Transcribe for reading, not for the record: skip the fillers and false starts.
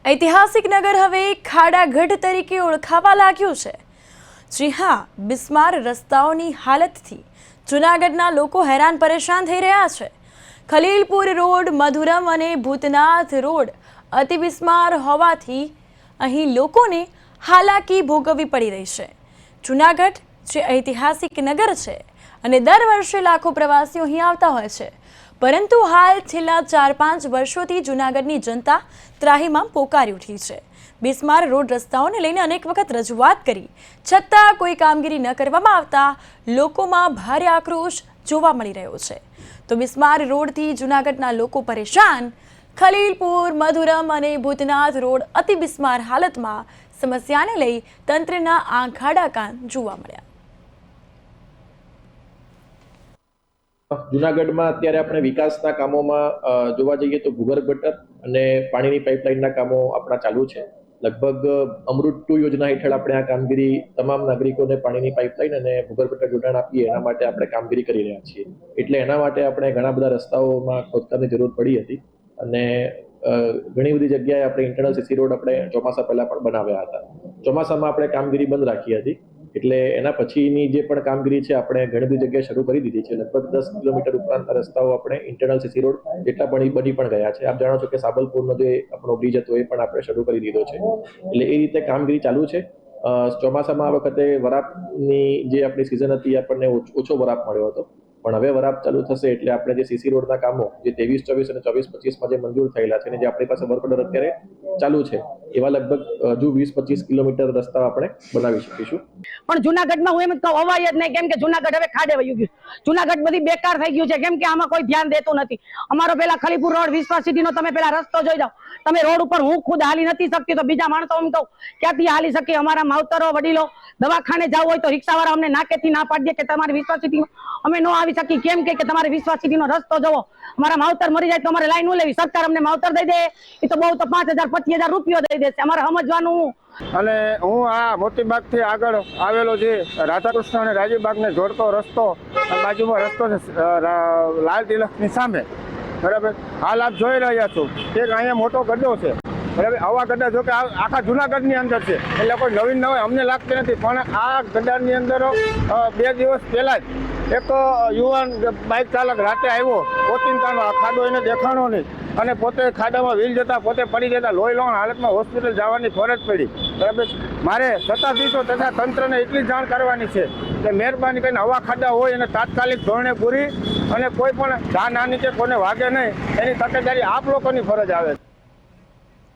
ઐતિહાસિક નગર હવે ખાડાગઢ તરીકે ઓળખાવા લાગ્યું છે। જી હા, બિસ્માર રસ્તાઓની હાલતથી જૂનાગઢના લોકો હેરાન પરેશાન થઈ રહ્યા છે। ખલીલપુર રોડ, મધુરમ અને ભૂતનાથ રોડ અતિ બિસ્માર હોવાથી અહીં લોકોને હાલાકી ભોગવવી પડી રહી છે। જૂનાગઢ જે ઐતિહાસિક નગર છે અને દર વર્ષે લાખો પ્રવાસીઓ અહીં આવતા હોય છે, પરંતુ હાલ છેલ્લા 4-5 વર્ષોથી જૂનાગઢની જનતા ત્રાહીમામ પોકારી ઉઠી છે। બિસ્માર રોડ રસ્તાઓને લઈને અનેક વખત રજૂઆત કરી છતાં કોઈ કામગીરી ન કરવામાં આવતા લોકોમાં ભારે આક્રોશ જોવા મળી રહ્યો છે। તો બિસ્માર રોડથી જૂનાગઢના લોકો પરેશાન। ખલીલપુર, મધુરમ અને ભૂતનાથ રોડ અતિ બિસ્માર હાલતમાં સમસ્યાને લઈ તંત્રના આંખ આડા કાન જોવા મળ્યા। જૂનાગઢમાં અત્યારે આપણે વિકાસના કામોમાં જોવા જઈએ તો ભૂગર્ભ ગટર અને પાણીની પાઇપલાઇનના કામો આપણા ચાલુ છે। લગભગ અમૃત 2 યોજના હેઠળ આપણે આ કામગીરી તમામ નાગરિકોને પાણીની પાઇપલાઇન અને ભૂગર્ભ ગટર જોડાણ આપીએ એના માટે આપણે કામગીરી કરી રહ્યા છીએ। એટલે એના માટે આપણે ઘણા બધા રસ્તાઓમાં ખોદકામની જરૂર પડી હતી અને ઘણી બધી જગ્યાએ આપણે ઇન્ટરનલ સીસી રોડ આપણે ચોમાસા પહેલા પણ બનાવ્યા હતા। ચોમાસામાં આપણે કામગીરી બંધ રાખી હતી, એટલે એના પછીની જે પણ કામગીરી છે આપણે ઘણી બધી જગ્યાએ શરૂ કરી દીધી છે। લગભગ 10 કિલોમીટર ઉપરાંતના રસ્તાઓ આપણે ઇન્ટરનલ સીસી રોડ જેટલા બની પણ ગયા છે। આપ જાણો છો કે સાબલપુરનો જે આપણો બ્રિજ હતો એ પણ આપણે શરૂ કરી દીધો છે। એટલે એ રીતે કામગીરી ચાલુ છે। ચોમાસામાં આ વખતે વરાપની જે આપણી સિઝન હતી આપણને ઓછો વરાપ મળ્યો હતો, પણ હવે વરાપ ચાલુ થશે એટલે આપણે જે સીસી રોડના કામો જે 23-24 અને 24-25માં જે મંજૂર થયેલા છે અને જે આપણી પાસે વર્ક ઓર્ડર અત્યારે ચાલુ છે એવા લગભગ હજુ 20-25 કિલોમીટર રસ્તા આપણે બનાવી શકીશું। પણ જૂનાગઢમાં હું એમ કહું અવાય જ નહીં, કેમ કે જૂનાગઢ હવે ખાડે વયું ગયું। જૂનાગઢ બધી બેકાર થઈ ગયું છે, કેમ કે આમાં કોઈ ધ્યાન દેતું નથી। અમારો પેલા ખલીપુર રોડ વિશ્વાસ સિટીનો તમે પેલા રસ્તો જોઈ જાઓ, તમે રોડ ઉપર હું ખુદ હાલી નથી શકતી તો બીજા માણસો એમ કહું ક્યાંથી હાલી શકે। અમારા માવતરો વડીલો દવાખાને જવું હોય તો રિક્ષાવાળા અમને નાકેથી ના પાડી દે કે તમારી વિશ્વાસ સિટીમાં અમે ન આવી શકી, કેમ કે તમારે વિશ્વાસ સિટીનો રસ્તો જોવો। અમારા માવતર મરી જાય તો અમારે લાઈન ન લેવી, સરકાર અમને માવતર દઈ દે એ તો બહુ તો 5,000-25,000 રૂપિયો દઈ દેશે, અમારે સમજવાનું। અને હું આ મોતીબાગ થી આગળ આવેલો છે રાધાકૃષ્ણ અને રાજીવબાગને જોડતો રસ્તો, બાજુમાં રસ્તો છે લાલ તિલકની સામે, બરાબર। હાલ આપ જોઈ રહ્યા છો એક અહીંયા મોટો ગड्ढો છે, બરાબર। આવા ગड्ढા જો કે આખા જૂનાગઢની અંદર છે, એટલે કોઈ નવીન અમને લાગતી નથી। પણ આ ગड्ढાની અંદર 2 દિવસ પહેલા જ એક યુવાન બાઇક ચાલક રાતે આવ્યો, ઓચિંતાનો ખાડો એને દેખાણો નહીં અને પોતે ખાડામાં વ્હીલ જતા પોતે પડી જતા લોહી લોણ હાલતમાં હોસ્પિટલ જવાની ફરજ પડી, બરાબર। મારે સત્તાધીશો તથા તંત્રને એટલી જાણ કરવાની છે કે મહેરબાની કરીને આવા ખાડા હોય એને તાત્કાલિક ધોરણે પૂરી અને કોઈ પણ જાનહાનિ કે કોઈને વાગે નહીં એની તકેદારી આપ લોકોની ફરજ આવે છે।